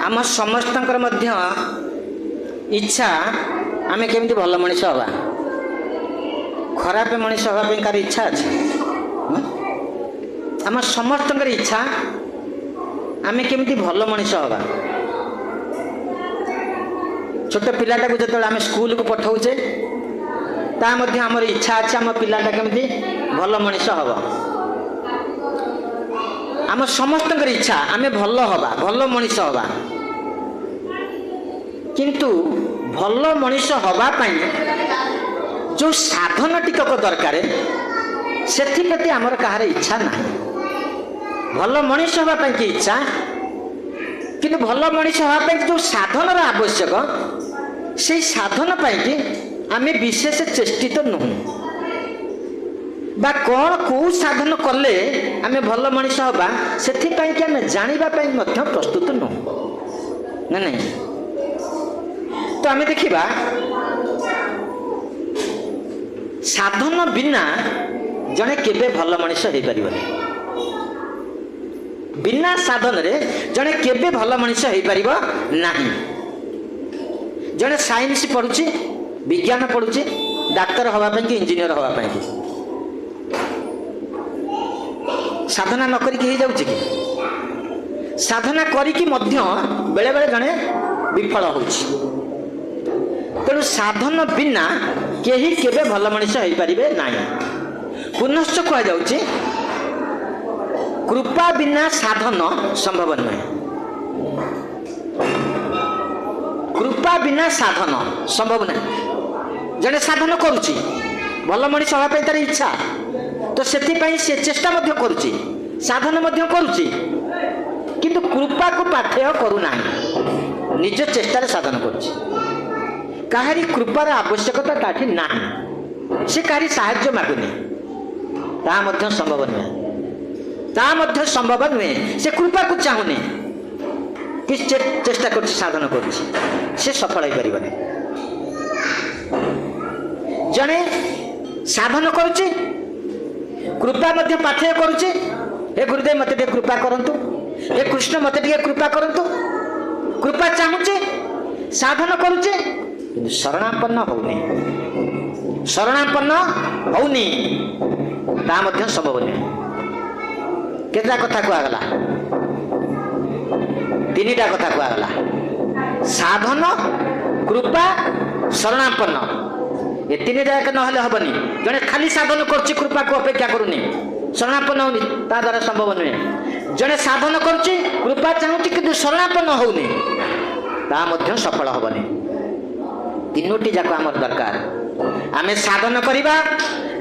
आम समस्तंकर मध्य इच्छा आमे केमती भल मनीष हवा खराब मनीष हवाई कार इच्छा अच्छे आम समस्तंकर इच्छा आमे केमती भल मनीष हवा छोट पिलाटा को जो आम स्कूल को पठाऊचे ता मध्य आमर इच्छा अच्छे आम पिलाटा केमती भल मनीष हवा आम समस्तंकर इच्छा आमे भल हवा भल मनीष हवा किंतु भल मनीष हवा पाई जो साधन टिकक दरकार से आमर कहार इच्छा ना भल मनीष हवा पाई की इच्छा किंतु भल मनीष हवा पाई जो साधन आवश्यक से साधन पाई कि आमे विशेष चेष्टित नुह बा कौन कौ साधन कले आमे भल मनीष हवा से आमे जानिबा पाई मध्य प्रस्तुत नुह ना नहीं तो आमे देखिबा साधन बिना जने केबे भल मनीष हो पारिबनी बिना साधन रे जने केबे भल मनीष हो पारिबो नाही जने साइंस पढुची विज्ञान पढुची डाक्टर हवा पाई कि इंजीनियर हवा पाई कि साधना न करी हो जाउची कि साधना करी कि मध्य बेले बेले जने विफल होउची तेणु साधन बिना केही केबे भल मनीष हो पारिबे नाही पुनश्च कह जाउची कृपा बिना साधन संभव नुहे कृपा बिना साधन संभव ना जने साधन करुची भल मनीष हवा पाई तार इच्छा तो सेथिपाई से चेष्टा मध्य करुची साधन मध्य करुची किंतु कृपा को पाथेय करू नाही निज चेष्टा साधन करुची काहारी कृपार आवश्यकता ताठी नाही से काहारी साहाय्य मागुनी ता मध्य संभव नुहे ता मध्य संभव नुहे से कृपा को चाहुनी कि चेष्टा कर साधन कर सफल हो पार जने साधन करुचे कृपा मध्य पाथेय करुचे हे गुरुदेव मत टे कृपा करंतु हे कृष्ण मत टे कृपा करंतु कृपा चाहूचे साधन करुचे शरणापन्न होनी शरणापन्न होनी ता मध्य संभव नहीं केता कथा कहगला तीनटा कथा कहगला साधन कृपा शरणापन्न ये तीनटा एक नहले हबनी जने खाली साधन करछि कृपा को अपेक्षा करूनी शरणापन्न होनी ता द्वारा संभव नुहे जने साधन करछि कृपा चाहूछि किंतु शरणापन्न होनी ता मध्य सफल हबनी तीनोटी जाक आमर दरकार आमे साधन करिबा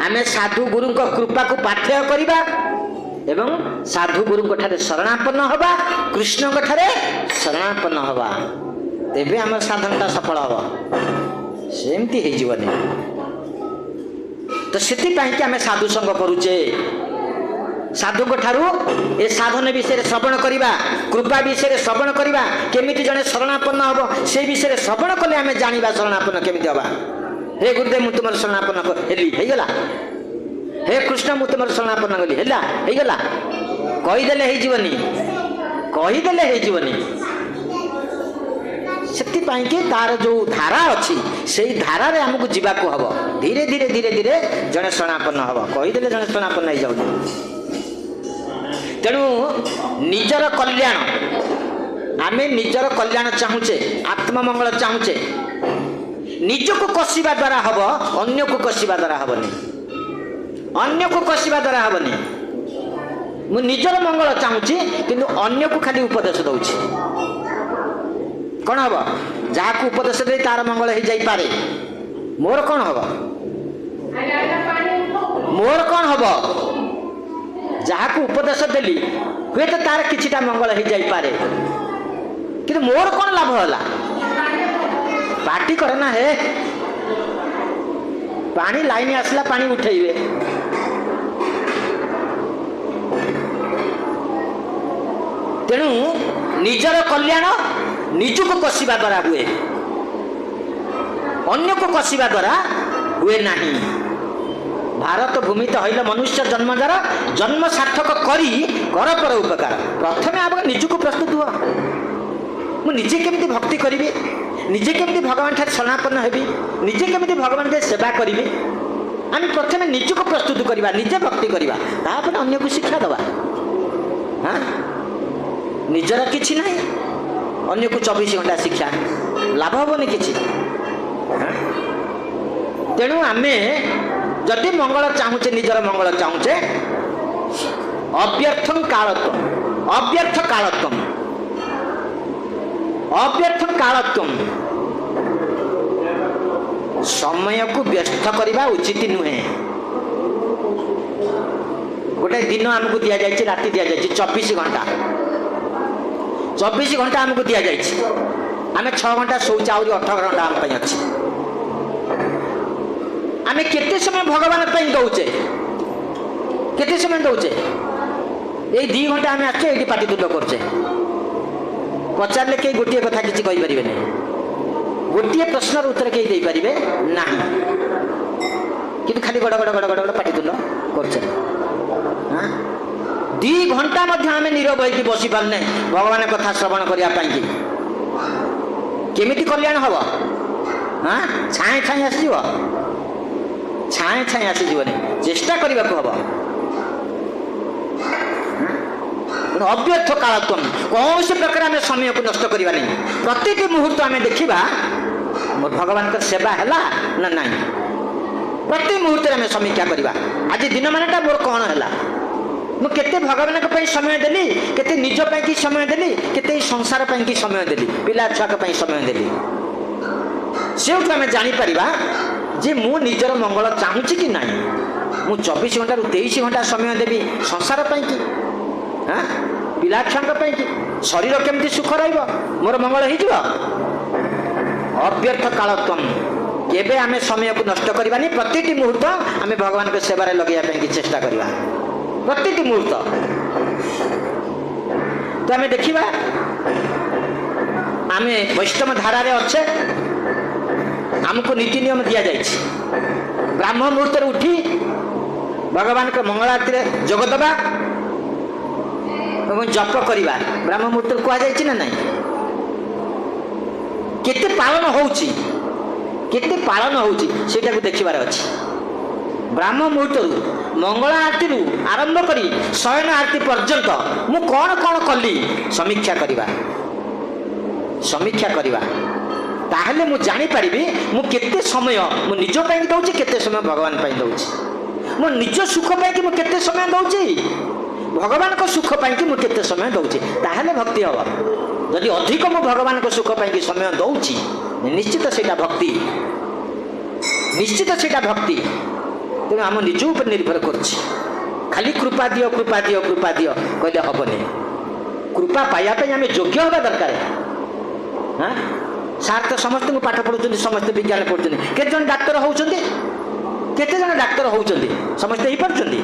आमे साधु गुरु को कृपा को पाथेय करिबा एवं साधु गुरु ठारे शरणापन्न हवा कृष्ण ठारे शरणापन्न हवा तेबे आम साधनटा सफल हम सेमती हो जीवनी तो से आम साधु संग करुचे साधु ठारू ए साधन विषय श्रवण करवा कृपा विषय श्रवण करवा केमिति जने शरणापन्न हम से विषय श्रवण कले आम जाना शरणापन्न केमिति हवा हे गुरुदेव मु तुम शरणापन्न हेली गला हे कृष्ण मु तुम शरणापन्न गली हैगला कहीदेले हो से तार जो धारा अच्छी से धारा रे हमको जीवा को हम धीरे धीरे धीरे धीरे जड़े शरणापन्न हम कहीदेले जड़े शरणापन्न हो जाऊ तेणु निजर कल्याण आमे निजर कल्याण चाहूचे आत्ममंगल चाहूचे निजको कषिबा द्वारा हम अन्य को कषिबा द्वारा हेनी अन्य को कषिबा द्वारा हेनी मु निजर मंगल चाहूची किंतु अन्य को खाली उपदेश दउची कौन हम जहाँ को उपदेश दे तार मंगल हो जाई पारे मोर कौन हम मोर कौन हम जहाँ को उपदेश देली हुए तो तार किछिटा मंगल हो जाई पारे किंतु मोर कौन लाभ होला पार्टी करे ना हे पानी लाइन आसला पानी उठेबे तेणु निजर कल्याण निजको कषिबा द्वारा हुए अन्य को कषिबा द्वारा हुए नहीं भारत भूमि तो हईल मनुष्य जन्म द्वारा जन्म सार्थक करी कर पर उपकार प्रथमे आप निजको प्रस्तुत हुआ मुझे केमती भक्ति करी निजे केमती भगवान ठार शरणापन्न हेबी निजे केमती भगवान के सेवा करी आम प्रथम निजक प्रस्तुत करवा निजे भक्ति करवा तापर अन्य को शिक्षा दवा हाँ निजर किसी ना अन्य को 24 घंटा शिक्षा लाभ हेनी कि तेणु आम जदि मंगल चाहूचे निजर मंगल चाहूचे अव्यर्थम कालत्वम अव्यर्थ कालत्वम अव्यर्थ कालत्वम समय को व्यस्त करवा उचित नुहे गोटे दिन आमको दि जाए राति दि जाए 24 घंटा 24 घंटा आमको दि जाए आम 6 घंटा शौच आ 18 घंटा आम अच्छे आम केते समय भगवान दौचे केते समय दौचे ये 2 घंटा आम आसे ये पाटितुंड करचे पचारे कई गोटे कथा किसी कहींपारे गोटे प्रश्नर उत्तर कहीं दे पारे ना कि खाली गड़ गड़ गड़ गड़ गड़ पाटितुंड करचे 2 घंटा आम नीरव होगी बसी पारने भगवान कथा श्रवण करने केमिति कल्याण हम हाँ छाए छाए आस छाए छाए आसीजनी चेष्टा करने को हम अव्यर्थ कालत्वम कौन से प्रकार आम समय को नष्ट करवा नहीं प्रत्येक मुहूर्त आम देखा मोर भगवान का सेवा है ना ना प्रत्येक मुहूर्त आम समीक्षा करवा आज दिन मानटा मोर कौन है मुझे भगवान समय देली केते निज की समय देली केते संसार की समय देली पिला छुआ समय देली से आम जापर जे मु निजर मंगल चाहूँगी कि ना मु 24 घंटा 23 घंटा समय देवी संसार कि हाँ पिला छुआ कि शरीर केमती सुख रोर मंगल हो अव्यर्थ कालत्वम केबे आमे समय को नष्ट करवानी प्रत्येक मुहूर्त आमे भगवान के सेवारे लगे चेष्टा करवा प्रत्येक मुहूर्त तो आमे देखिबा आमे वैष्णव धारा रे अच्छे आमको नीति नियम दि जाए ब्राह्म मुहूर्त उठी भगवान के मंगल आरती जोगदबा जप करवा ब्राह्म मुहूर्त कह जाए ना नहीं केते पालन होउची केते पालन होउची सेटा को देखिबार अछि ब्राह्म मुहूर्त मंगल आरती आरंभ करी शयन आरती पर्यंत मु कौन कौन कली समीक्षा करवा ताहले मु जानी पारिबी मु केते समय मु निज पई दउची केते समय भगवान पई दउची मु निज सुख पई कि मु केते समय दउची भगवान को सुख पई कि मु केते समय दउची ताहले भक्ति हवा यदि अधिक मु भगवान को सुख पई कि समय दउची निश्चित सेटा भक्ति निश्चित सेटा भक्ति तेणु आम निज ऊपर निर्भर करछि खाली कृपा दियो कृपा दियो कृपा दियो कहले हबनी कृपा पाइबा पई आमे योग्य होबा दरकार हां सार तो समस्त को पाठ पढ़ुଛନ୍ତି समस्त विज्ञान पढ़ुଛନ୍ତି केते जन डाक्टर होउଛନ୍ତି केते जन डाक्टर होउଛନ୍ତି समस्त ही पढ़ुଛନ୍ତି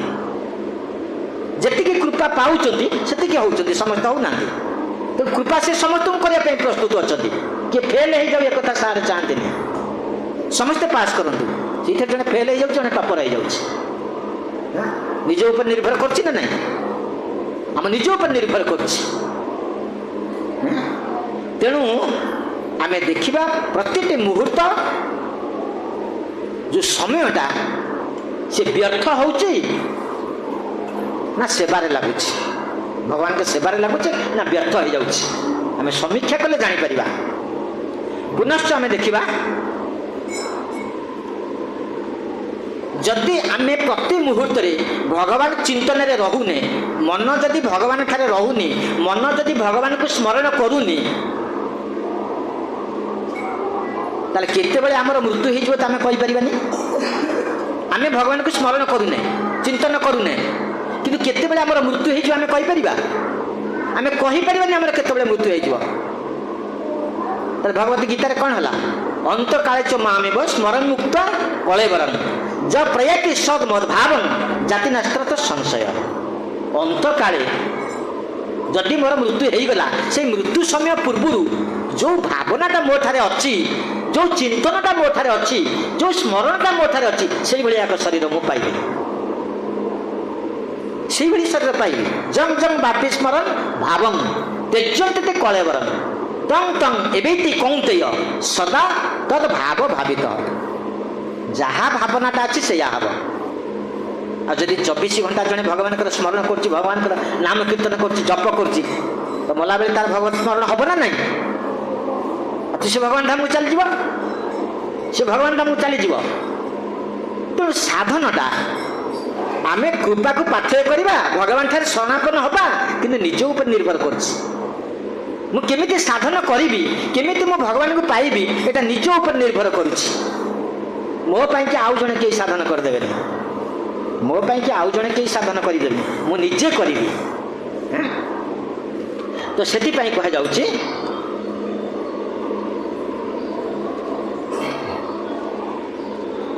जेतिकी कृपा पाउଛନ୍ତି सेतिकी होउଛନ୍ତି समस्त हो नांती तो कृपा से समस्त को करिया पे प्रस्तुत अछନ୍ତି के फेल हे जाउ एकथा सार चाहते नहीं समस्त पास करंतु सीथे जने फेल हे जाउ जने टपर हे जाउछि निज ऊपर निर्भर करछि ना नहीं हम निज ऊपर निर्भर करछि तेणु आमे देखिबा प्रत्येक मुहूर्त जो समयटा से व्यर्थ होउछि ना सेवारे लागुछि भगवान के सेवारे लागुछि ना व्यर्थ हो जाउछि आमे समीक्षा कले जानि परिबा पुनश्च आमे देखिबा जदि आमे प्रति मुहूर्त रे भगवान चिंतन रे रहुने मन जदि भगवान ठारे रहुनी मन जदि भगवान को स्मरण करूनी ताले केते बेले हमर मृत्यु हे जो आमे कहि परिबानी आमे भगवान को स्मरण करूने चिंतन करूने किंतु केते बेले हमर मृत्यु हे जो आमे कहि परिबा आमे कहि परिबानी हमर केते बेले मृत्यु हे जो ताले भगवत गीता रे कोन हला अंत काले च मामेव स्मरण मुक्त कलेवरन ज प्रयाति सद मद भावन जाति नष्ट संशय अंत काले जदि मोर मृत्यु हो गला से मृत्यु समय पूर्व जो भावनाटा मो ठारे अच्छी जो चिंतनटा मो ठारे अच्छी जो स्मरणटा मो ठारे अच्छी से भाई एक शरीर मु पाइबी से भाई शरीर पाइबी जंग जंग बापी स्मरण भावं त्यजंते कलेवरन तंग तंग एवैति कौंतेय सदा तद भाव भावित जहाँ भावनाटा अच्छी से हम आ जदि 24 घंटा जड़े भगवान स्मरण कर भगवान नाम कीर्तन कर जप कर तो मला बेले तार भगवत स्मरण हम ना नहीं से भगवान धाम चली से भगवान धाम चली तेणु साधनटा आम कृपा को पाथय करवा भगवान ठारे शरणापन्न हवा कि निज उपर निर्भर करमी साधन करी केमी मो भगवान को पाइबी एटा निज उपर निर्भर करुच्ची मो पाई आउ जड़े कई साधन करदे मो पाई आउ जड़े कई साधन करदे मु निजे करी तो से कह जाऊँ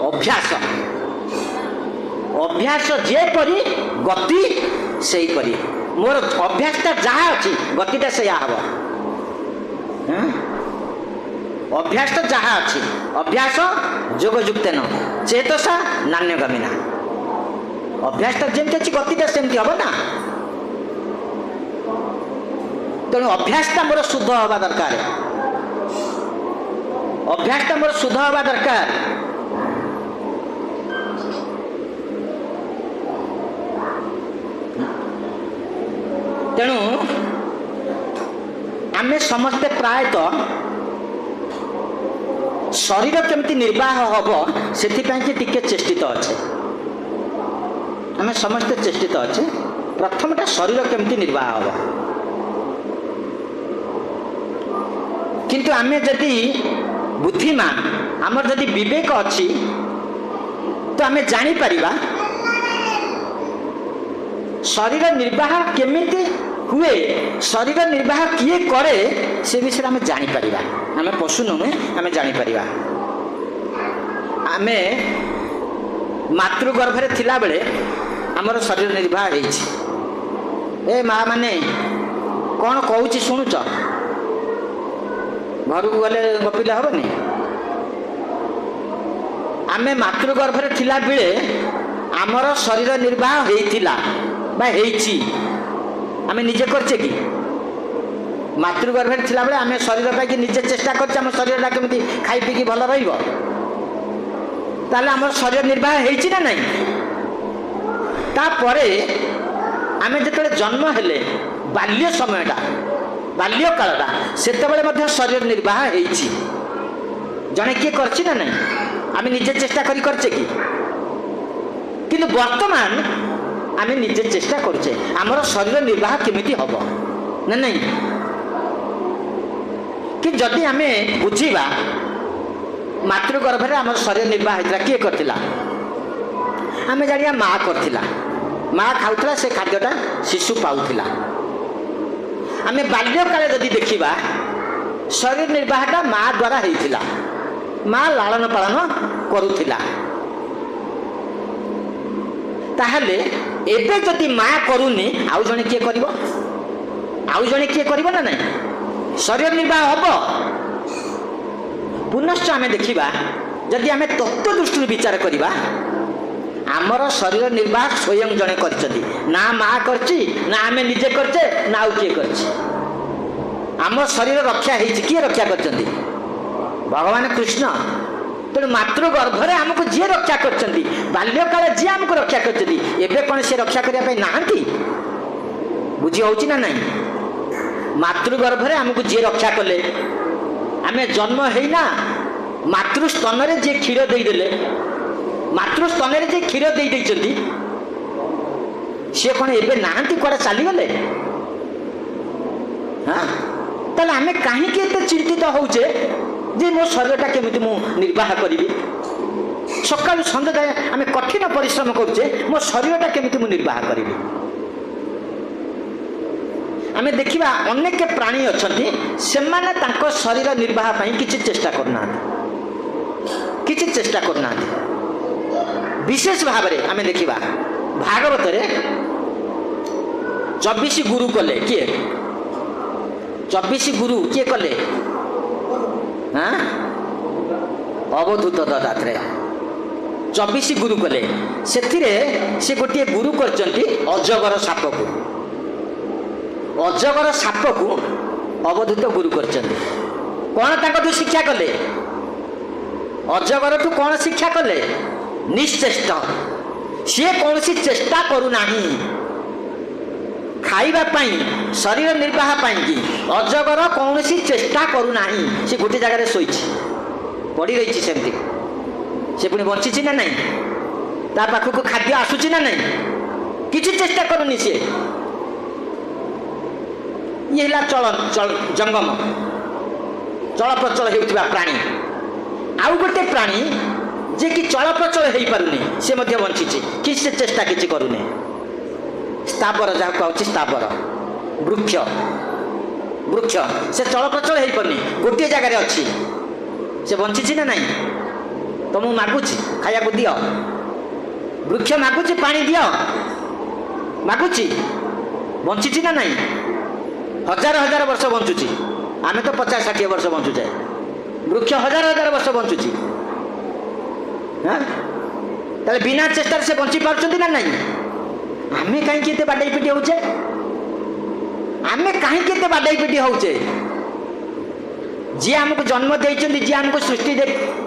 अभ्यास अभ्यास जेपरी गति से परी मोर अभ्यासटा जहाँ अच्छी गतिटा से हम अभ्यासटा जहाँ अच्छी अभ्यास जोगयुक्तेन चेतसा नान्यगामिना अभ्यासटा जमी अच्छी गतिटा सेमती हम ना तेणु अभ्यासटा मोर शुद्ध हवा दरकार अभ्यासटा मोर शुद्ध हवा दरकार तेणु आमे समस्ते प्रायतः शरीर केमती निर्वाह हम से टिके चेष्टित अच्छे आम समस्ते चेष्टित अच्छे प्रथमटा शरीर केमती निर्वाह हम किंतु आमे जदि बुद्धिमान आमर जदि विवेक अच्छी तो आमे जानी परिबा शरीर निर्वाह केमिति हुए शरीर निर्वाह किए करे से विषय आम जापर आम पशु नुहे आम जापर आम मातृगर्भरे थिला बेले आमर शरीर निर्वाह होइछि ए माँ माने कौन कहूँ शुणुच घर को गले गपिले हेनी आम मातृगर्भरे थिला बेले आमर शरीर निर्वाह होइथिला आम निजे करचे कि मातृगर्भ थिला बेले आम शरीर पाई निजे चेष्टा कर शरीर केमती खाई पीकी भल रहा शरीर निर्वाह होइछि ना नहीं तापरे आम जो जन्म हेले बाल्य समयटा बाल्य कालटा सेतबेले शरीर निर्वाह होइछि जड़े किए करछि ना नहीं आम निजे चेष्टा करचे कि किंतु वर्तमान आम निजे चेष्टा करुचे आमर शरीर निर्वाह केमिति हम ना नहीं कि जदि आम बुझीबा मातृगर्भरे आमर शरीर निर्वाह होता किए करथिला आम जानिया माँ करथिला माँ खाउथला से खाद्यटा शिशु पाउथिला आम बाल्यकाले जदि देखिबा शरीर निर्वाहटा माँ द्वारा होइथिला माँ लालन पालन करुथिला ताहले एबे जदि माँ करूनी आउ जने किए करिवो आउ जने किए करिवो ना नहीं शरीर निर्वाह हम पुनश्च आम देखा जदि आम तत्व दृष्टि विचार करवा आमर शरीर निर्वाह स्वयं जड़े कर ना माँ करची ना आम निजे करचे ना आउ किए करची आम शरीर रक्षा किए रक्षा कर भगवान कृष्ण तेणु मातृगर्भरे आमको जी रक्षा कर बाल्यकाले जी आमको रक्षा कर कौन से रक्षा करने ना बुझी हो ना नहीं मातृगर्भरे आमको जी रक्षा कले आम जन्म होना मातृस्तन जी क्षीर देदेले मातृस्तन जी क्षीर दे सी कौन एबे नहांती कुआडे चलीगले हाँ ताले आम कहीं चिंतित होचे जे मो शरीरटा केमिति मु निर्वाह करी सकाल सन्ध्या जाए आम कठिन परिश्रम करुचे मो शरीरटा केमिति मु निर्वाह करी आम देखा अनेक प्राणी अच्छा से शरीर निर्वाह किसी चेष्टा करना किसी चेष्टा करना विशेष भाव में आम देखा भागवत 24 गुरु कले किए 24 गुरु किए कले हाँ अवधूत दत्तात्रेय 24 गुरु कले से गोटे गुरु कर अजगर साप को अवधूत गुरु करचंदी कौन ताकतु शिक्षा कले अजगर तू कौन शिक्षा कले निश्चेष्ट सी कौन सी चेष्टा करूना खाइबा पाई शरीर निर्वाह पाई कि अजगर कौन सी चेष्टा करूना सी गोटे जगह शोची पड़ी रही सेमती से पुणी बंची ना नहीं ता पाखक खाद्य आसूची ना नहीं किसी चेष्टा करूनी सी ये चल जंगम चल प्रचल होता प्राणी आउ गोटे प्राणी जे कि चल प्रचल हो पारुनी से मध्य बंची कि से चेष्टा किसी करूनी स्थावर जहाँ कहूँ स्थावर वृक्ष वृक्ष से चल प्रचल हो पारुनी गोटे जगार अच्छी से बंची ना नहीं तुमको मागुची खाया दियो वृक्ष मागुची पानी दियो मागुची बंची ना नहीं हजार हजार वर्ष बंचुची आमे तो 50-60 वर्ष बंचुचे वृक्ष हजार हजार वर्ष बंचुची ताले बिना चेष्टा से बंची पार्छन्ति ना नहीं आमे कहीं केते बाडई पिटी होचे आमे कहीं केते बाडई पिटी होचे जे हमको जन्म देइछन्ति जे हमको सृष्टि दे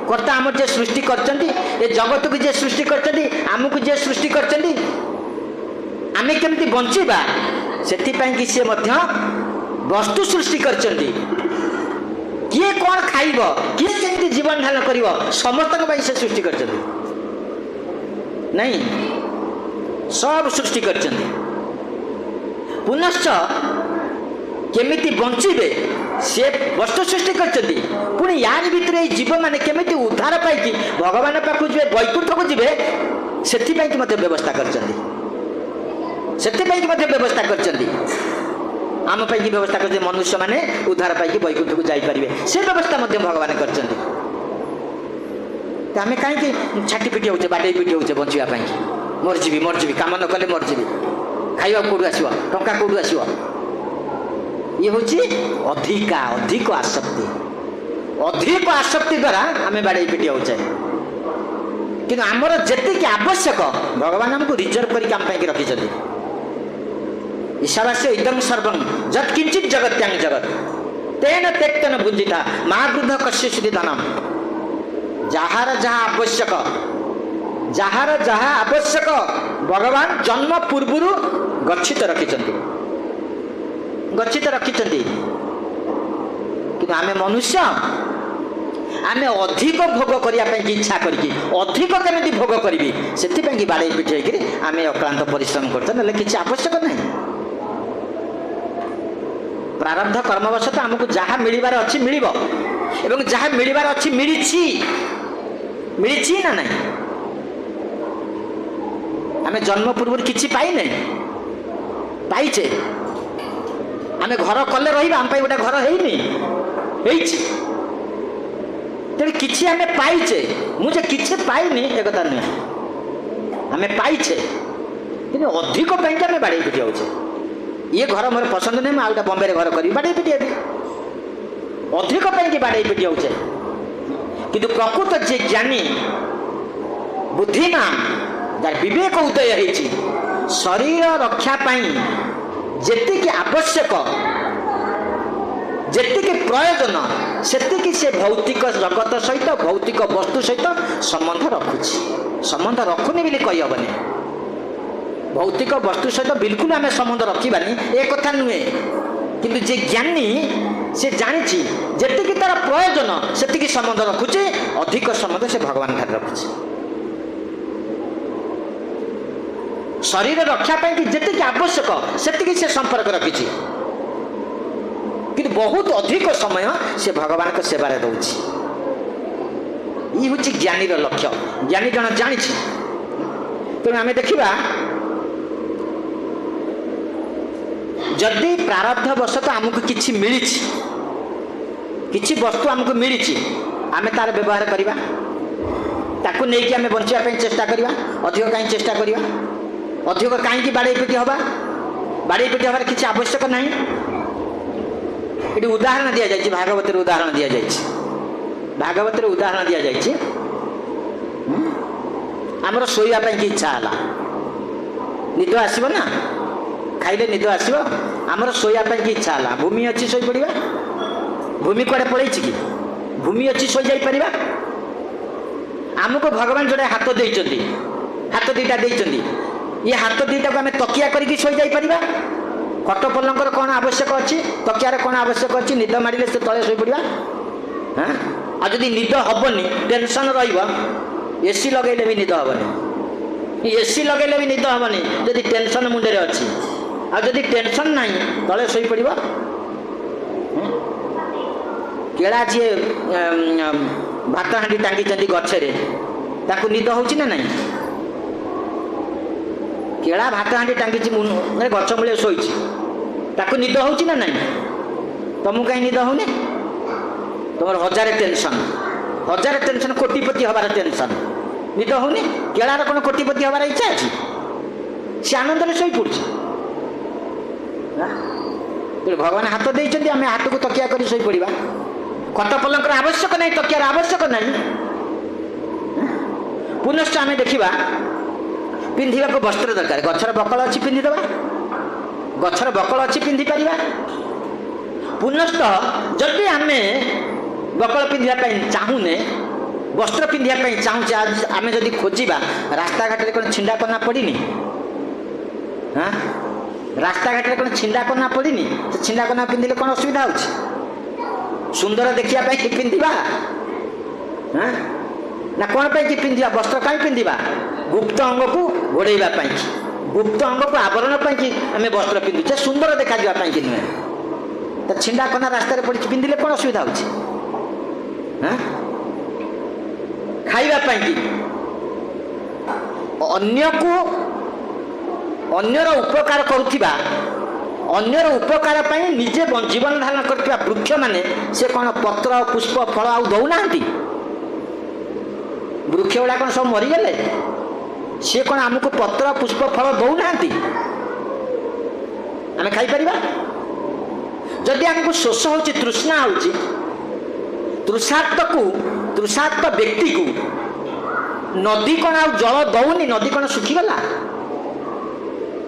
कर्ता हम जे सृष्टि करछन्ति ए जगत को जे सृष्टि करछन्ति हमको जे सृष्टि करछन्ति आमे केमति बंचीबा सेति पई कि से मध्य वस्तु सृष्टि करछन्ति किए कौन खाइब किए केमति जीवन धारण करिवो समस्त को से सृष्टि करछन्ति नहीं सब सृष्टि करछन्ति पुनश्च केमिति बंचीबे से वस्तु सृष्टि करछन्ति पुणी यार भितर जीव माने केमिति उद्धार पाई कि भगवान पाखु जे वैकुंठ को जिवे सेति पई कि मते व्यवस्था करछन्ति सेति पई कि मते व्यवस्था करछन्ति आम पाई व्यवस्था कर मनुष्य माने उद्धार पाई वैकुंठ को जाई परिबे से व्यवस्था मध्य भगवान करछन्ति आमे कहीं छाटी पिटी होचे बाटे पिटी होचे बंचिया पाई मरजीबी काम न कले मरजीबी खाइबा कोडू आसीबो टंका कोडू आसीबो ये होची अधिक आसक्ति द्वारा आमे बाटे पिटी होचे किंतु आमर जेतिक आवश्यक भगवान हमको रिजर्व करी काम पाई रखी छथि ईशावास्य इदं सर्वं जत् किंचित जगत्यां जगत तेन त्यक्तेन बुद्धिता महावृद्ध कस्य सुधनम जहार जहाँ आवश्यक भगवान जन्म पूर्व गच्छित रखिछन्ति कि आमे मनुष्य आमे अधिक भोग करने की इच्छा करके अधिक केମିତି भोग करी से बाड़े पिटे आमे अक्लांत परिश्रम कर किसी आवश्यक नहीं प्रारब्ध कर्मवशत आमको जहाँ मिलबार अच्छी मिलिबो एवं जहाँ मिलबार अच्छी मिली ना नहीं आमे जन्म पूर्व किसी पाइने पाइचे आमे घर कले रहिबा आम गोटे घर हेइनी तेरे किसी आमे पाइचे मुझे किसी पाइनी एक कथा नुहे आमे पाइचे कि अधिक पाई आमे बाड़े पिटी होचे ये घर मोर पसंद नहीं मुझे बॉम्बे घर करी बाड़े पिटी अधिक पाई बाड़े पिटी होचे किंतु प्रकृत जे ज्ञानी बुद्धिमान जार विवेक उदय होती शरीर रक्षा पाई जेतिक आवश्यक जेतिक प्रयोजन सेतिक से भौतिक जगत सहित भौतिक वस्तु सहित संबंध रखुची संबंध रखुनी बोली कही हेनी भौतिक वस्तु सहित बिल्कुल आम संबंध रखानी एक कथा नुहे किंतु जे ज्ञानी से जानी जी तार प्रयोजन से संबंध रखुचे अधिक संबंध से भगवान ठार रखुचे शरीर रक्षा पाई जी आवश्यक से संपर्क रखी कि बहुत अधिक समय से भगवान को सेवार दौची ये हूँ ज्ञानी लक्ष्य ज्ञानी जन जानी तेणु आम देखा जदि प्रारब्ध वशत आमको किसी मिली किसी वस्तु आमको मिली आम तार व्यवहार करवा ताकू नहीं आम बचापी चेष्टा करवा अधिक कहीं चेष्टा करवा अधिक कहीं बाड़े पिटी हवा बाड़े पिटी हबार किसी आवश्यक ना ये उदाहरण दि जाए भागवत उदाहरण दि जाए भागवत उदाहरण दि जाए आमर शोवाई की इच्छा है निद आसब ना खाइले निद आसब आमर शोया कि इच्छा है भूमि अच्छी शोई पड़ा भूमि कड़े पड़े कि भूमि अच्छी शोई जापर आमको भगवान जोड़े हाथ देती हाथ दीटा देती ये हाथ दीटा को आम तकिया करके शोई जापर खट पलंकर कौन आवश्यक अच्छी तकियार कौन आवश्यक अच्छी निद मारे से तले शोई पड़ा हाँ आदि निद हेनी टेंशन एसी लगे भी निद हेनी एसी लगे भी निद हेनी जदि टेंशन मुंडे अच्छी आदि टेंशन ना तले शोई पड़ केड़ा जी भात हाँडी टांगी गछरे ताकू निद हो ना केड़ा भात हाँडी टांगी गछ मूल्य शोची ताकू निद हो ना तुमको कहीं निद होनी तुम हजार टेंशन कोटिपति हबार टेंशन निद होनी केड़ार कौन कोटिपति हबार इच्छा अच्छी सी आनंद शोई पड़ी भगवान हाथ देते आम हाथ को तकिया कर शोई पड़ा खट पलंकर आवश्यक नहीं तकियार आवश्यक नहीं पुनश्च आम देखा पिंधा को वस्त्र दरकार गछर बकल अच्छी पिंधिदेवा गछर बकल अच्छी पिंधि पार पुनश्च जदि आम बकल पिंधापी चाहूने वस्त्र पिंधापी चाहूचे आम जदि खोजा रास्ता घाट कौन छिंडा करना पड़नी हाँ रास्ता घाट कौन छिंडा करना पड़नी से छिंडा करना पिंधिले कौन असुविधा हो सुंदर देखापी पिंधा हाँ ना कौन पर पिंधा वस्त्र कहीं पिंधा गुप्त अंग को घोड़ाई गुप्त अंग को आवरण पर आम वस्त्र पिंधुचे सुंदर देखा कि नुहे तो छिंडा कना रास्तार पड़ी पिंधिले कौन असुविधा हो हाँ खाइबापी अन्य को अन्यर उपकार करुवा अन्यर उपकार पर निजे जीवन धारण करथिबा वृक्ष माने से कौन पत्र पुष्प फल आउ दौना वृक्ष गुड़ा कौन सब मरीगले सी कौन आमको पत्र पुष्प फल दौना आम खाईपर जदि आमको शोष हो तृष्णा हो तृषार्त व्यक्ति को नदी कौन आ जल दौनी नदी कौन सुखीगला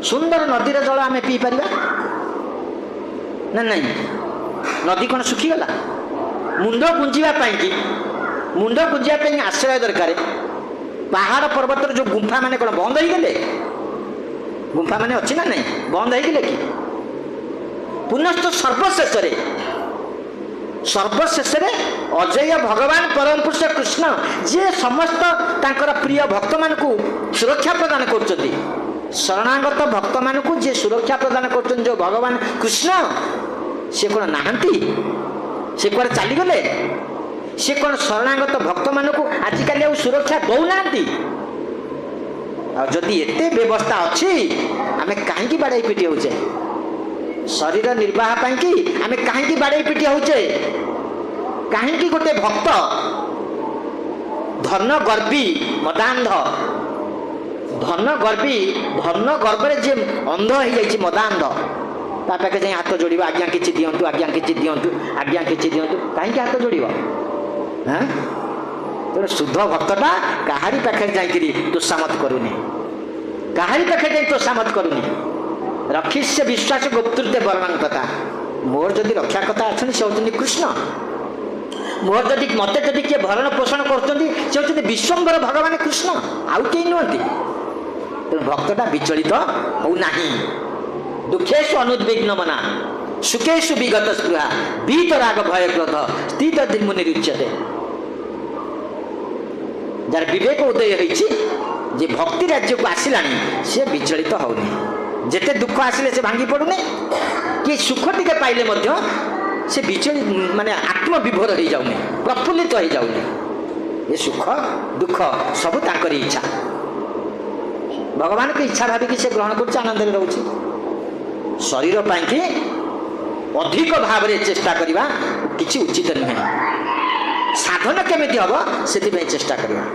सुंदर नदीर जल आम पी पार ना नहीं नदी कौन सुखीगला मुंड गुंजापी मुंड गुंजापी आश्रय दरकार पहाड़ पर्वतर जो गुंफा माने कौन बंद हो गले गुंफा माने अच्छी ना नहीं बंद हो गले कि पुनश्च सर्वशेष अजय भगवान परम पुरुष कृष्ण जे समस्त तांकर प्रिय भक्त मान को सुरक्षा प्रदान कर शरणागत भक्त मान को जे सुरक्षा प्रदान कर जो भगवान कृष्ण से कौन नहांती से कौन चलीगले से कौन शरणागत भक्त मान को आजिकल आ सुरक्षा दौना जदि एते व्यवस्था अच्छी आम कहीं बाड़े पिटी होचे शरीर निर्वाह कि आम कहीं बाड़े पिटी होचे कहीं गोटे भक्त धन गर्वी मदांध धन गर्व जे अंध हो जाए मदांध पाखे जाए हाथ जोड़ आज्ञा किसी दिंतु आज्ञा किसी दिंतु आज्ञा किसी दिंतु कहीं हाथ जोड़ हाँ तेरे शुद्ध भक्तटा कहारी पाखे जाकि तोषामत करूनी कहारी पाखे जा तोषामत करूनी रक्षिष्य विश्वास गुप्तृत्य वर्णन कथा मोर जदि रक्षा कथा अच्छे से होती कृष्ण मोर जदि मत जदि किए भरण पोषण कर विश्वम्बर भगवान कृष्ण आउ कहीं नुहति तेणु भक्तटा विचलित होना दुखेशु अनुद्विग्न मना सुखेशु विगत स्पृहा बीत राग भय क्रोध स्थित दिमुनिरुच्यते जार विवेक उदय होती भक्ति राज्य को आसला सी विचलित होनी जिते दुख आसिले से भांगी पड़ूनी कि सुख टिके पाइले से विचलित माने आत्मविभोर हो जाऊनी प्रफुल्लित हो जाऊनी ये सुख दुख सब तांकरी इच्छा भगवान की इच्छा भाविकी से ग्रहण कर आनंद रोचे शरीर पाई अधिक भाव में चेष्टा करवा किसी उचित नुहे साधन केमिति हम से चेष्टा करवा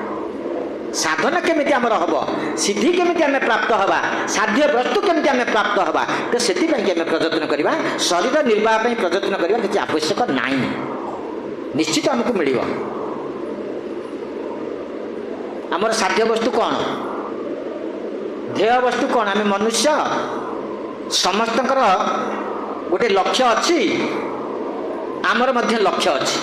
साधन केमिति आमर हम सिद्धि केमिति आम प्राप्त हवा साध्य वस्तु केमिति आम प्राप्त हवा तो से प्रयत्न करवा शरीर निर्वाह प्रयत्न करवा किसी आवश्यक नाई निश्चित आमको मिल आमर साध्य वस्तु कौन ध्येय वस्तु कौन आम मनुष्य समस्त गोटे लक्ष्य अच्छी आमर मध्य लक्ष्य अच्छी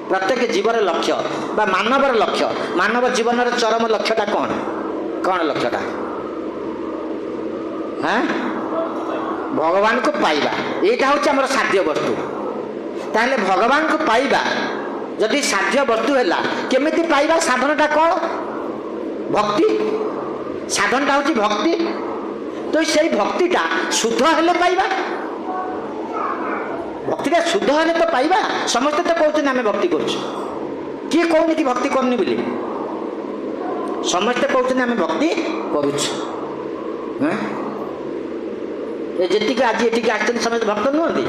प्रत्येक जीवर लक्ष्य बा मानवर लक्ष्य मानव जीवन चरम लक्ष्यटा कौन कौन लक्ष्यटा हाँ भगवान को पाइबा यहाँ हूँ आम साध्य वस्तु ताहले भगवान को पाइबा जदि साध्य वस्तु है केमिति पाइबा साधनटा कौन भक्ति साधनटा हूँ भक्ति तो से भक्तिटा शुद्ध हेले पाइबा भक्तिटा शुद्ध हेले तो पाइबा समस्ते तो कहते आम भक्ति करुँ किए कहूनी कि भक्ति करनी बोली समस्ते कहते आम भक्ति करुँ जी आज ये समस्त भक्त नुहति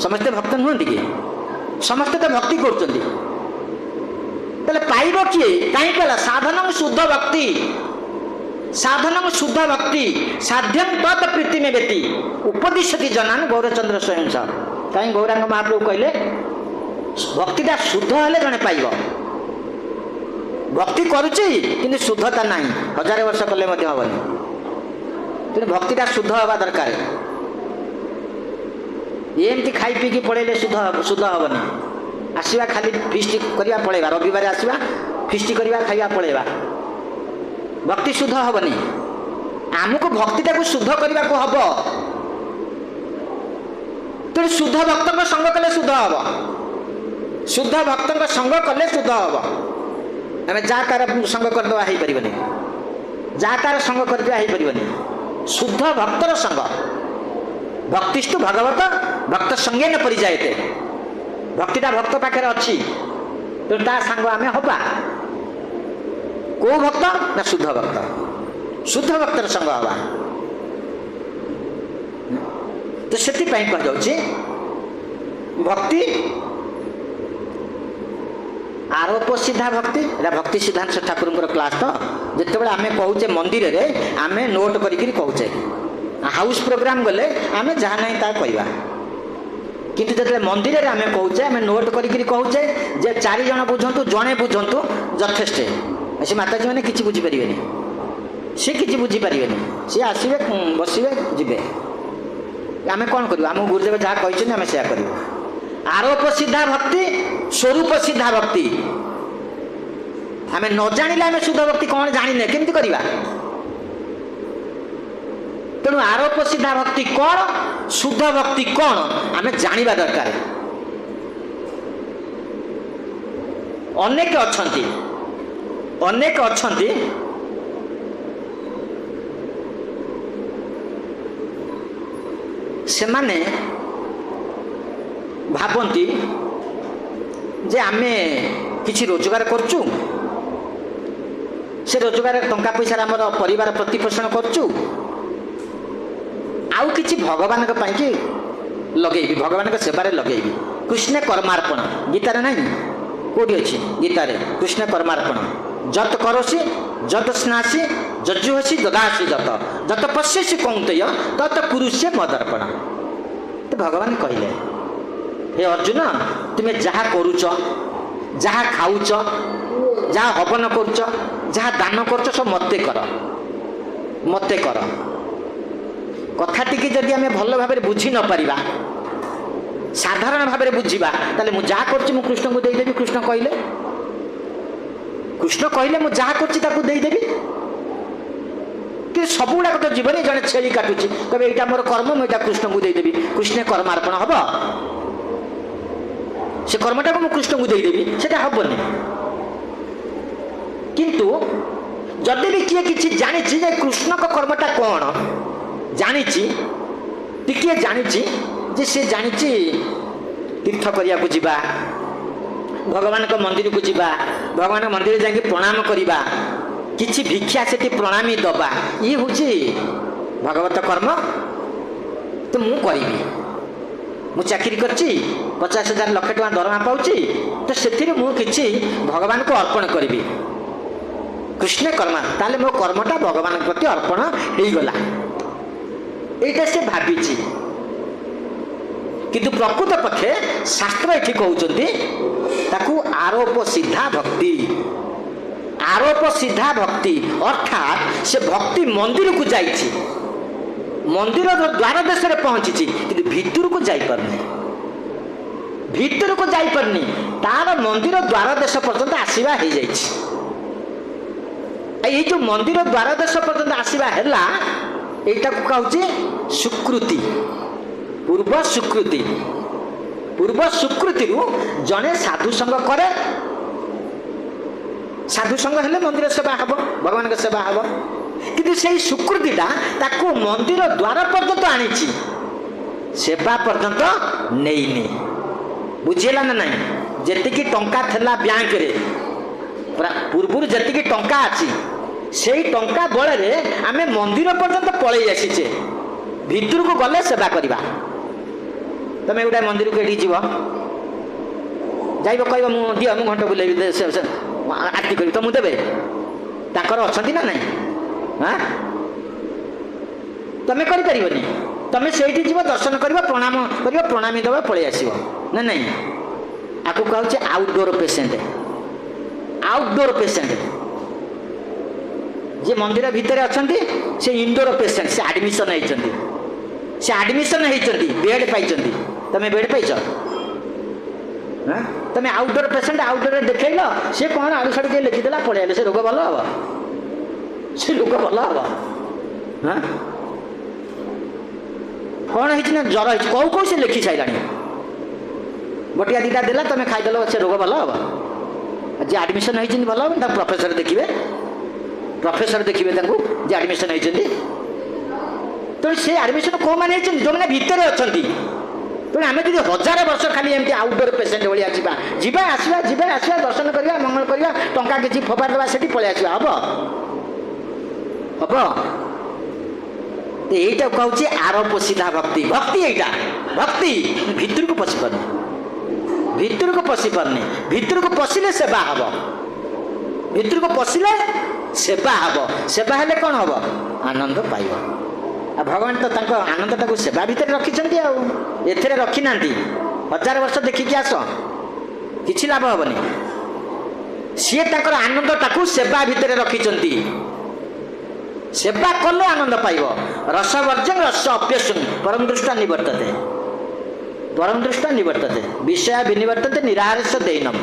समस्ते भक्त नुहति कि समस्ते तो भक्ति करुँच पाइब किए कहीं कहला साधन शुद्ध भक्ति साधन शुद्ध भक्ति साध्यम तत् प्रीति में व्यक्ति उपदिशति जनान गौरचंद्र स्वयं कहीं गौरांग महाप्रभु कहले भक्तिटा शुद्ध हेले जड़े पाइब भक्ति करुच्ची कि शुद्धता ना 1000 वर्ष कले हेनी तेणु भक्तिटा शुद्ध हवा दरकार एमती खाई पीकी पड़े शुद्ध हेनी आसवा खाली फिस्ट करवा पलैबा रविवार आसवा फिस्ट करवा खाଇବା पलैबा भक्ति शुद्ध हेनी आमको भक्तिटा को शुद्ध करने को हम तेणु शुद्ध भक्त संग कले शुद्ध हम शुद्ध भक्त संग कले शुद्ध हम आम जा तार संग करदे हो पारे जा तार संग करदे हो पारे शुद्ध भक्तर संग भक्तिस्तु भगवत भक्त संगे न परिजायते भक्तिटा भक्त पाखे अच्छी तो ता सांग आम हवा को भक्त ना शुद्ध भक्तर संग हवा तो से कह भक्ति आरोप सीधा भक्ति भक्ति सिद्धांत ठाकुर क्लास तो जिते आम कहचे मंदिर रे आम नोट करी कहचे हाउस प्रोग्राम गले आम जहाँ ना ता कहवा किंतु जो मंदिर रे आम कहचे आम नोट करी कहचे जे 4 जन बुझंतु जड़े बुझंतु यथेष्ट से माताजी मैंने किसी बुझीपारे सी कि बुझीपारे सी आसवे बसवे जी आम कौन करूँ आम गुरुदेव जहाँ कहते आम से कर आरोप सीधा भक्ति स्वरूप सीधा भक्ति आम न जानिले आम शुद्ध भक्ति कौन जाने केमती करवा तेणु आरोप सीधा भक्ति कौन शुद्ध भक्ति कौन आम जानिबा दरकार अनेक अच्छी से माने भावती जे आमे किछि रोजगार करचु से रोजगार टंका पैसा आमर परिवार प्रतिपोषण करचु आउ किछि भगवान के लगेबी भगवान सेवारे लगेबी कृष्ण कर्मार्पण गीतार नहीं कौटी अच्छी गीतार कृष्ण कर्मार्पण जत करोसी जत स्नासी जज्जुहसी ददासी जत जत पश्यसी कौंतेय तत कुरुष्य मदर्पण तो भगवान कहले हे अर्जुन तुम्हें जहाँ करुच जहाँ खाऊच जहाँ हवन करुच जहाँ दान करुच सब मते कर कथा टी जदि आम भल भाव बुझी न पारिबा साधारण भाव बुझा ताले मु जहाँ कर कृष्ण को देदेवी कृष्ण कहले मु जहाँ करदेवी कि सब गुड़ाक तो जीवन जड़े छेली काटुची कहे यहाँ मोर कर्म मुझे कृष्ण को देदेवी कृष्ण कर्मार्पण हम से कर्मटा को कृष्ण को देदेवी से हेनी किंतु जदि भी किए कि जानी कृष्ण को कर्मटा कौन जानी टिके जानी जे से जानी तीर्थ करिया को जीवा भगवान को मंदिर को जीवा भगवान मंदिर जाके प्रणाम करवा किछि भिक्षा से प्रणामी दबा ये हूँ भगवत कर्म तो मु करी मु चाकरी करची 50,000 लाख टका दरमा पाउची तो से किछि भगवान को अर्पण करी कृष्ण कर्म ताले मो कर्मटा भगवान प्रति अर्पण हो गला एटा से भावी किंतु प्रकृत पक्षे शास्त्र ये कहते ताकू आरोप सीधा भक्ति अर्थात से भक्ति मंदिर को जाइए मंदिर द्वार देश में पहुंची कि भितर को जापारनी भितर को जापारनी तार मंदिर द्वार देश पर्यंत आसवा हो जो मंदिर द्वार देश पर्यंत आसवा है यटा को कहूँ सुकृति पूर्व सुकृति जड़े साधु संग करे साधु संग हेले मंदिर सेवा हम भगवान का सेवा हम कि से सुकृतिटा ताको मंदिर द्वार पर्यंत आनी सेवा पर्यंत नहीं बुझेगा ना नहीं जी टंका थेला बैंक रे पूर्व जी टंका अच्छी से टंका बल आम मंदिर पर्यंत पलि आसीचे भितर को गले सेवा करवा तुम गोटे मंदिर को ये जीव जाइब कह दियो मु घंटा बुले आरती करी तुमको देवे ताकर अच्छा ना नहीं हाँ तुम्हें करी तुम से जीव दर्शन कर प्रणाम कर प्रणामी दबा पलि आस ना नहीं आपको कहूँ आउटडोर पेसेंट जे मंदिर भितर अच्छा से इंडोर पेसेंट से आडमिशन होती बेड पाई तुम बेड पाइच तुम आउटडोर पेसेंट आउटडोर देखेल सी कौन आड़ू साड़ू लिखिदेला पलि से रोग भल हम से रोग भल हम हाँ कौन है ज्वर है कौ कौ से लिखि सारा बटिया दीटा देला तुम खाईदेल से रोग भल हम जी आडमिशन होती भल हम प्रोफेसर देखिए जे आडमिशन होती तो से आडमिशन कौ मैंने जो मैंने भितर अच्छा तेणु आम जी 1000 वर्ष खाली एमती आउटडोर पेसेंट भाई जावा आसवा दर्शन करवा मंगल करवा टंका किसी फोपाड़ देवा से पलि आसवा हम यहीटा कहूँ आरोप सीधा भक्ति भक्ति भितर को पशि पारनी भितर को पशिले सेवा हम भितर को पशिले सेवा हम सेवा हेले कौन हम आनंद पाइब भगवान तो तांको आनंद टाक सेवा भितर रखिंट एथे रखी ना 1000 वर्ष देखिकी आस कि लाभ हेनी सी तर आनंद टाक सेवा भितर रखिंट सेवा कले आनंद पाइब रसवर्जन रस अप्यसुन परम दृष्टा निवर्तते विषय विनिवर्तते निराहारस्य दैनम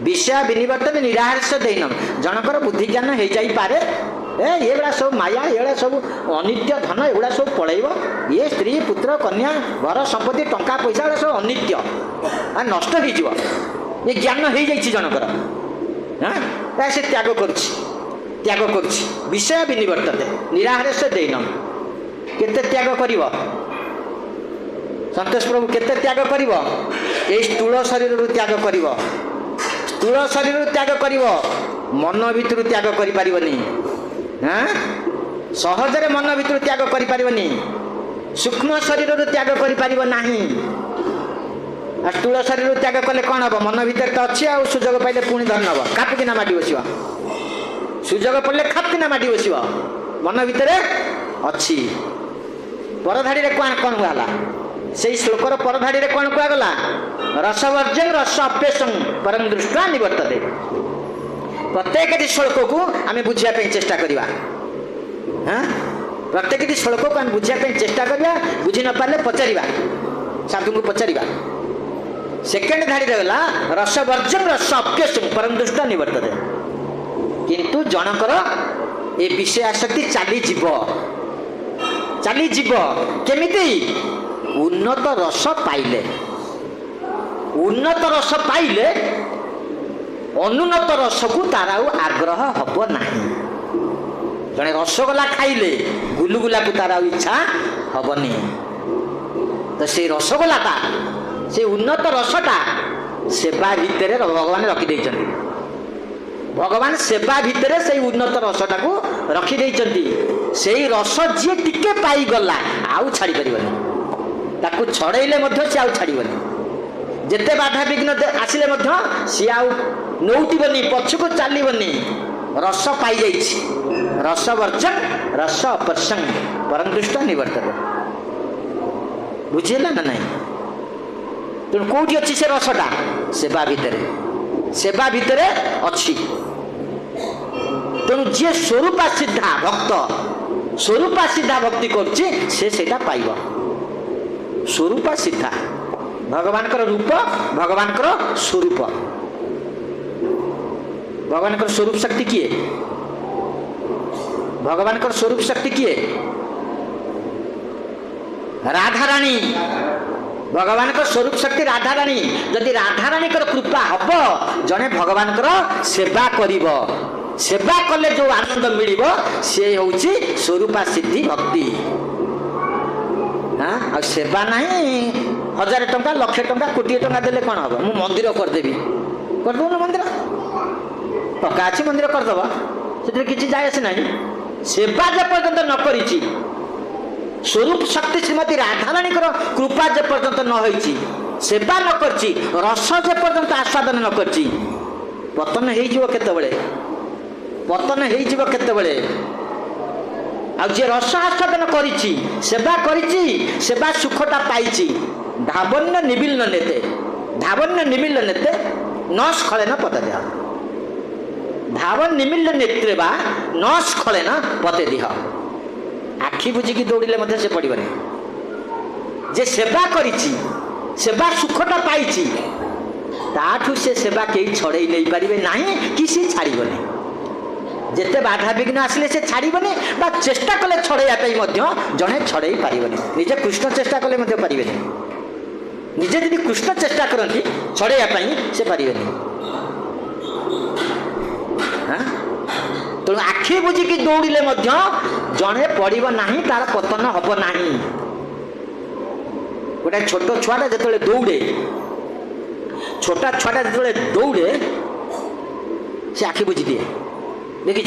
विषय विनिवर्तन निराहारस्य दैनम जनकर बुद्धि ज्ञान हो जाइपे ये गुड़ा सब माया ये सब अनित्य धन एगुड़ा सब पलैब ये स्त्री पुत्र कन्या घर संपत्ति टंका पैसा गुड़ा सब अनित्य नष्ट हो ज्ञान हो जाइए जनकर हाँ से त्याग कर विषय विनिवर्तते निराहारस्य दैनम केते त्याग कर संतोष प्रभु केते त्याग कर स्थूल शरीर त्याग कर स्थूल शरीर त्याग कर मन भीतर त्याग कर हाँ सहजरे मन भीतर त्याग कर सूक्ष्म शरीर त्याग कर स्थूल शरीर त्याग कले कौन हम मन भीतर तो अच्छी आ सुजोग पाइले पुणी धन हम खापिकिना माटी बस सुजोग पड़े खापिकिना माटी बस मन भीतर अच्छी परधाड़ी कौन कौन कहला से श्लोकर परधाड़ी कौन कहगला रसवर्जन रस अप्यसं परम दृष्टा निवर्तते प्रत्येक श्लोक को आम बुझापी चेष्टा करवा हाँ प्रत्येक श्लोक को आम बुझापी चेष्टा करवा बुझी न पारे पचार साधु को पचार सेकेंड धाड़ी गला रसवर्जन रस अप्यसं परम दृष्टा निवर्तते किंतु जनकर ए विषय आसक्ति चली केमिति उन्नत रस पाइले अनुन्नत रस को तार आग्रह हम ना जड़े रसगोला खाइले गुलुगुला को तार इच्छा हेनी तो से रसगोलाटा से उन्नत रसटा सेवा भितर भगवान रखिदे भगवान सेवा भितर से उन्नत रसटा को रखिदे से रस जी टिके पाईगला आउ छाड़ी पार छड़ेले से आउ छाड़बनी जिते बाधा विघ्न आसिले सी आउ नौटिबनी पछको चलबनी रस पाई जाइछि रस वर्जन रस अपरसं परम दृष्टा निवर्तते बुझेला ना नहीं तेणु कौटी अच्छी से रसटा सेवा भितर अच्छी तेणु जी स्वरूपा सिद्धा भक्त स्वरूपा सीधा भक्ति करछि से सेटा पाइब। स्वरूपा सीधा भगवान रूप, भगवान स्वरूप। भगवान स्वरूप शक्ति किए? भगवान स्वरूप शक्ति किए? राधा रानी। भगवान स्वरूप शक्ति राधा रानी। जदि राधा रानी कृपा हम जड़े भगवान सेवा करिब, सेवा कले जो आनंद मिल सी हूँ स्वरूपा सिद्धि भक्ति। हाँ आ सेवा नहीं 1000 टंका 1,00,000 टंका 1,00,00,000 टंका देले कौन हम? मु मंदिर करदेवी, करदेव ना मंदिर टका अच्छी मंदिर करदेव, से किसी जाए आसे ना। सेवा जे पर्यंत न करिछि, स्वरूप शक्ति श्रीमती राधा रानी कृपा जे पर्यंत न होइछि, सेवा न करछि, रस जे पर्यंत आस्वादन न करछि, पतन हो केतबेले, पतन हो केतबेले। आ जे रस आस्वादन करिछि, सेवा करिछि, सेवा सुखटा पाइछि, धावन्य निबिल्ल नेते, धावन्य निबिल्ल नेते न स्खलेन पतदेह। धावन निमिल्ल नेत्रे बा न स्खलेन पतदेह। आखि बुझिकी दौड़िले मध्य से पड़बनी। जे सेवा करिछि, सेवा सुखटा पाइछि, ताठू से सेवा कई छड़े नहीं पारे ना कि सी छाड़बनी। जिते बाधा विघ्न आसिले से छाड़बनी बा चेष्टा कले छड़ाइया जड़े छड़े पारबनी। निजे कृष्ण चेष्टा कले पारे, निजे यदि कृष्ण चेष्टा करती छड़ाइया से पारे। तेणु आखि बुझिकी दौड़िले जड़े पड़ब ना, तार पतन हम ना। गोटे छोट छुआटा जो दौड़े, छोटा छुआटा जो दौड़े से आखि बुझी दिए। देखिच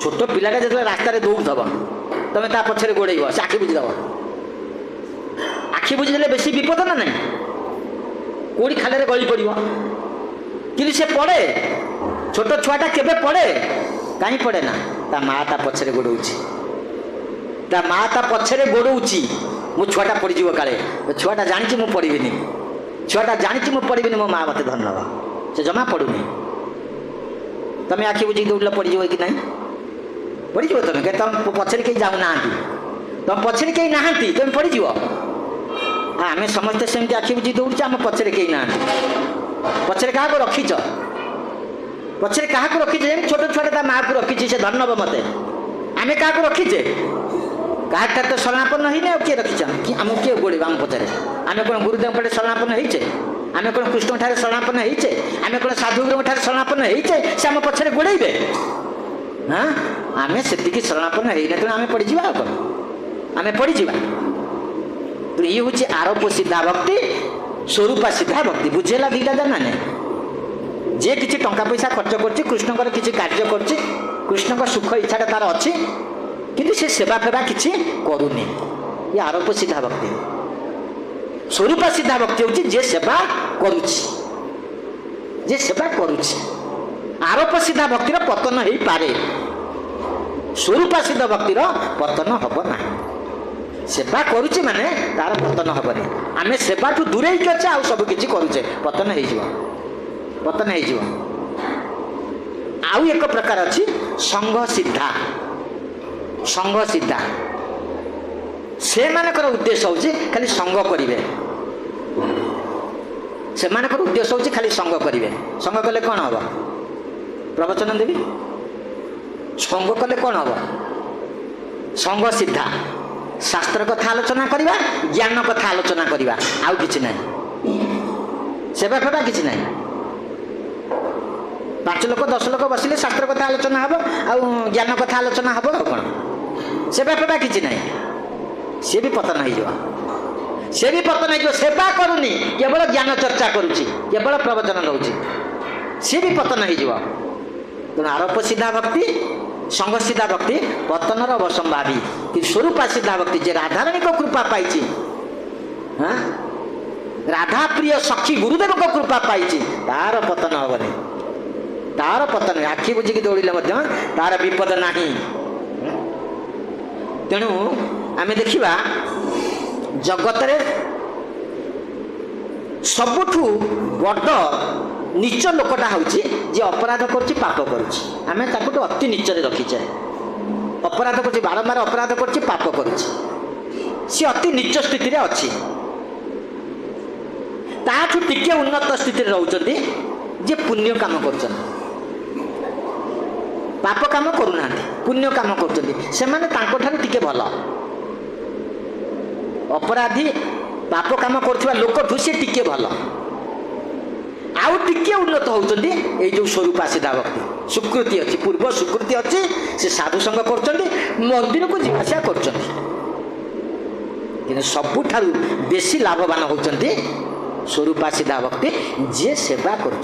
छोट पिलाटा जो रास्तार दौड़ब तुम ता पछे गोड़ेब से आखि बुझीदब। आखि बुझीदे बेसी विपद ना ना, कौड़ी खाल गली पड़ कि से पड़े। छोट छुआटा केबे पड़े? कहीं पड़े ना, ता माँ ता पछे गोड़ौची, ता माँ ता पछे गोड़ौची। मो छुआटा पड़ज काले, छुआटा जानी मु पड़बी, छुआटा जानी मु पड़बी, मो माँ मत धन नब, से जमा पड़ुनी। तुम आखि बुझी दौड़ पड़ज कि ना? पड़ज तुम के तुम पछे कहीं जाऊना, तुम पछे कहीं ना तुम पड़ज। हाँ आम समस्ते सेमती आखि बुझी दौड़ आम पछे कहीं ना, पछे क्या रखीच, पछे क्या रखीचे? छोट छुआ माँ को रखी से धन नब मत। आम क्या रखीचे? क्या तो शरणापन्न होने किए रखीच कि आम किए गोड़े आम पचारे? आम कौन गुरुदेव पे शरणापन्न होचे? आम कौन कृष्ण ठारे शरणापन्न होचे? आम कौन साधुगुरु ठारे शरणापन्न होचे से आम पछे गोड़े? हाँ आम से शरणापन्न होना, तेणु आम पड़जा कौन? आम पड़जा। तो ये हूँ आरोप सीधा भक्ति, स्वरूपा सीधा भक्ति। बुझेगा दीटा जाना जे किसी टंका पैसा खर्च कर कृष्ण किसी कार्य कर कृष्ण सुख इच्छा तार अच्छी किंतु से सेवा फेवा किसी करूनी। ये आरोप सीधा भक्ति। स्वरूपा सीधा भक्ति हूँ जे सेवा करुछि, जे सेवा करुछि। आरोप सीधा भक्तिर पतन हो पारे, स्वरूपा सीधा भक्तिर पतन हम ना। सेवा करुछि माने तार पतन हेनी। आम सेवा ठू दूरे ही अच्छे आ सब किसी करुचे, पतन हो, पतन हो। आउ एक प्रकार अच्छी संघ सिद्धा। संघ सिद्धा से मानकर उद्देश्य होची खाली संघ करिवे, से मानकर उद्देश्य होची खाली संघ करिवे। संघ कले कौन हम? प्रवचन देवी। संघ कले कौन हम? संघ सिद्धा शास्त्र कथा आलोचना करवा, ज्ञान कथा आलोचना करवा, आउ किछि नहीं। सेवा फेवा किछि नहीं। 5 लोक 10 लोक बसिले शास्त्र कथा आलोचना हम, आउ ज्ञान कथा आलोचना हम, आ कौन सेवा फेवा किछि नहीं। सी भी पतन हो, सी भी पतन हो। सेवा करूनी, केवल ज्ञान चर्चा करुच्ची, केवल प्रवचन दौची, सी भी पतन हो। तेणु आरोप सीधा भक्ति, संघ सीधा भक्ति पतनर अवसंभावी। कि स्वरूपा सीधा भक्ति जे राधारानी को कृपा पाई, हाँ राधा प्रिय सखी गुरुदेव को कृपा पाई, तार पतन हेनी, तार पतन। आखि बुझिकी दौड़िले तार विपद नहीं। तेणु आम देखा जगत सबुठू बड़ नीच लोकटा हूँ जे अपराध कर पाप करुच्ची। आम ताकू अति नीचरे रखीचे। अपराध कर बारंबार अपराध कर पाप कर सी अति नीच स्थिति अच्छी ताठू टिके उन्नत स्थिति रोचती जे पुण्य काम कर पाप काम करूना पुण्य काम कर टिके भल अपराधी पाप काम कर लोक सी टिके भल आउ टिके उन्नत होती ये जो स्वरूप सीधा भक्ति स्वीकृति अच्छी पूर्व स्वीकृति अच्छी से साधु संग कर मंदिर को जीवासा कर सबुठ बेसी लाभवान होती स्वरूप सीधा भक्ति जी सेवा कर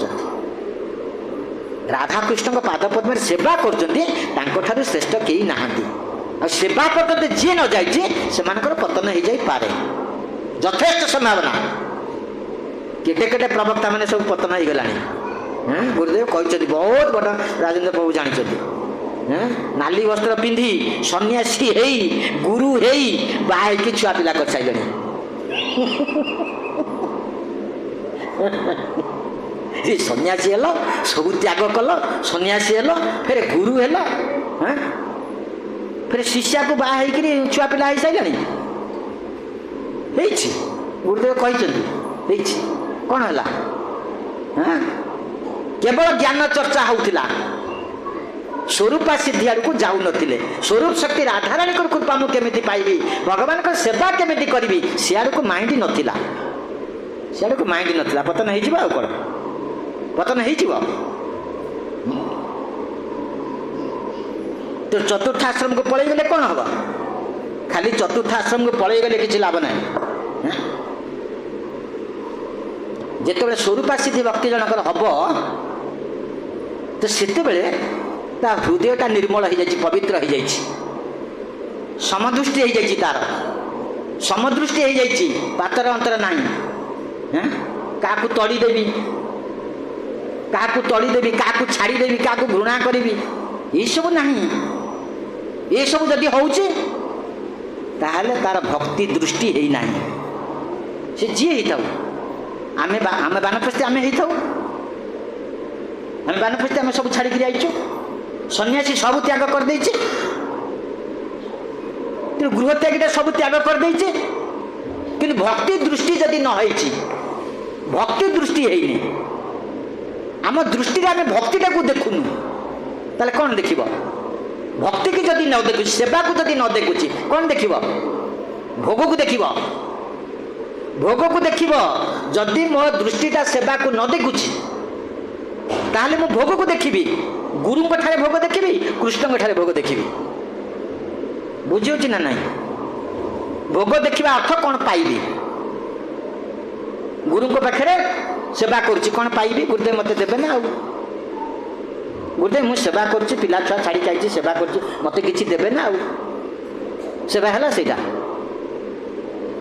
राधाकृष्ण पाद पद्म सेवा कर श्रेष्ठ कई ना सेवा पद्धति जी न जाकर पतन हो जाए यथेष्ट संभावना केटे केटे प्रवक्ता मैंने सब पतन हो गला गुरुदेव कहते बहुत बड़ा राजेंद्र प्रभु जानते नाली वस्त्र पिंधि सन्यासी है गुरु है बाहर की छुआ पिला कर सारे सन्यासी हेल सब त्याग कल सन्यासी हेल फिर गुरु हेल फिर शिष्या को बाहर छुआ पिला हो सारे गुरुदेव कहते कौन है केवल ज्ञान चर्चा होता स्वरूपा सिद्धि आड़ को जाऊ नथिले स्वरूप शक्ति राधाराणी कृपा मु केमिति पाइबी भगवान को सेवा केमिति करिबी सियाड़ को माइंड नथिला सियाड़ को माइंड नथिला पतन हो जिबा कोन पतन हो जिबा तो चतुर्थ आश्रम को पळै गेले कोन हबा खाली चतुर्थ आश्रम को पळै गेले किछि लाभ नाही जेतेबेले स्वरूपा सिद्धि भक्ति जनकर हब तो सेतेबेले ता हृदयटा निर्मल हो जाए पवित्र हो जाए समदृष्टि हो जाए तार समदृष्टि हो जाए पातर अंतर ना क्या तड़ीदेवी क्या तड़ीदेवी क्या छाड़देवी क्या घृणा करी ये सब ना ये सब जदि होचे ताहले तार भक्ति दृष्टि है ना से जी होता आमे बानप्रस्थी आमे होता आमे बानप्रस्थी आमे सब छाड़ी आईचु सन्यासी सब त्याग कर देचे गृह त्यागीटा सब त्याग कर देचे कि भक्ति दृष्टि जदि न होइछि भक्ति दृष्टि है आम दृष्टि आम भक्तिटा को देखुनु ताले कौन देखिब भक्ति की जदि न देखु सेवा को जदि न देखुछि कौन देखिब भोग को देखिब भोग को देखिब जदि मो दृष्टिटा सेवा को न देखुछि ताहले मो भोग को देखिबी गुरु ठारे भोग देखिबी कृष्ण ठारे भोग देखिबी बुझी ना नहीं भोग देखा अर्थ कौन पाइबी गुरु पाखे सेवा करुच्ची कौन पाइबी गुरुदेव मत देवे ना गुरुदेव मुझे सेवा करुच्ची पिला छुआ छाड़ी जाइए सेवा करुच्ची मत किसी देवे ना सेवा है सेटा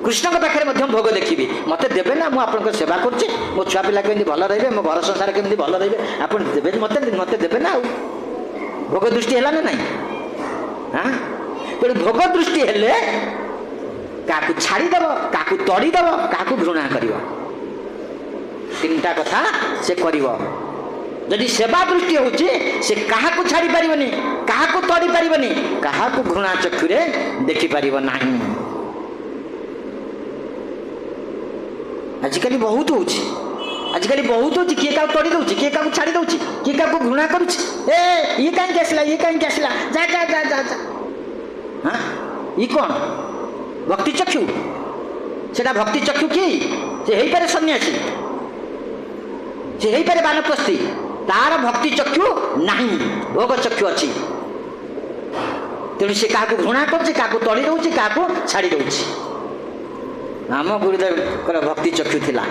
कृष्ण पाखे भोग देखी मत देवे ना मुझे सेवा करुच्ची मो छुआ पिला केमती भल रे मो घर संसार केमती भल रे आप देवे मत देवे ना भोग दृष्टि है ना नहीं हाँ तेणु भोग दृष्टि हेले क्या छाड़ीदेव क्या तड़ीदेव क्या घृणा कर तीनटा कथा से करिवो जदि सेवा दृष्टि होची से कहा को छाड़ी पारिबनी कहा को तड़ी पारिबनी कहा को घृणा चक्षुरे देखि पारिबो नाही आजिकली बहुत होची आजिकली बहुत होची किए का तड़ी दउची किए का छाड़ी दउची किए का घृणा करूची ए ये काहे आसला ये काहे आसला जा जा जा जा जा हाँ ये कौन भक्ति चक्षु सेटा भक्ति चक्षु कि से हेई पारे सन्यासी से हेई पारे बानप्रस्थी तार भक्ति चक्षु नहीं भोग चक्षु अच्छी तेणु से क्या घृणा कर तड़ी दौर क्या छाड़ी दौर आम गुरुदेव भक्ति चक्षु थिला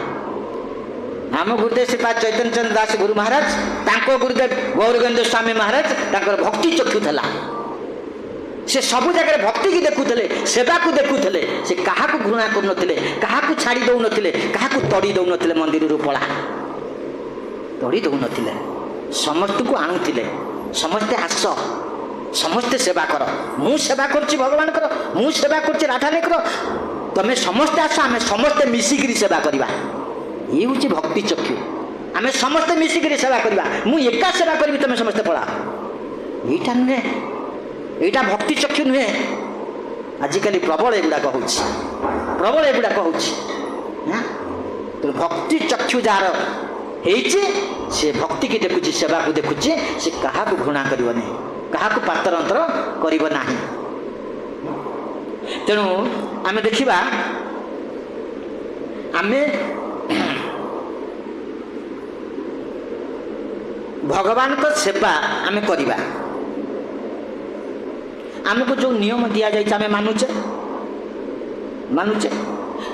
आम गुरुदेव श्रीपाद चैतन्य चंद्र दास गुरु महाराज तांको गुरुदेव गौरगोविंद स्वामी महाराज तांकर भक्ति चक्षु थिला से सब जगह भक्ति की देखुले सेवा को देखुले से क्या घृणा करुले क्या छाड़ी दौन क्या तड़ी दौन मंदिर रू पला तड़ी दौन समस्त को आणुले समस्ते आस समस्ते सेवा कर मु सेवा कर भगवान कर मु सेवा कर राधा कर तमें समस्ते आस आम समस्ते मिसिक सेवा करवा ये हूँ भक्ति चक्षु आम समस्ते मिसिक सेवा करवा मु एका सेवा करी तुम्हें समस्ते पड़ा यहीटा नुहे ଏଇଟା ଭକ୍ତି ଚକ୍ଷୁ ନୁହେଁ। ଆଜିକାଲି ପ୍ରବଳ ଏଗୁଡ଼ାକ ହେଉଛି, ପ୍ରବଳ ଏଗୁଡ଼ାକ ହେଉଛି। ତେଣୁ ଭକ୍ତି ଚକ୍ଷୁ ଯାହାର ହେଇଛି ସେ ଭକ୍ତିକି ଦେଖୁଛି, ସେବାକୁ ଦେଖୁଛି, ସେ କାହାକୁ ଘୃଣା କରିବ ନାହିଁ, କାହାକୁ ପାତର ଅନ୍ତର କରିବ ନାହିଁ। ତେଣୁ ଆମେ ଦେଖିବା, ଆମେ ଭଗବାନଙ୍କ ସେବା ଆମେ କରିବା। ଆମକୁ ଯେଉଁ ନିୟମ ଦିଆଯାଇଛି ଆମେ ମାନୁଛେ,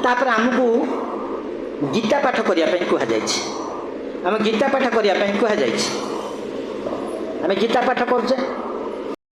ତାପରେ ଆମକୁ ଗୀତା ପାଠ କରିବା ପାଇଁ କୁହାଯାଇଛି। ଆମେ ଗୀତା ପାଠ କରିବା ପାଇଁ କୁହାଯାଇଛି। ଆମେ ଗୀତା ପାଠ କରୁଛେ।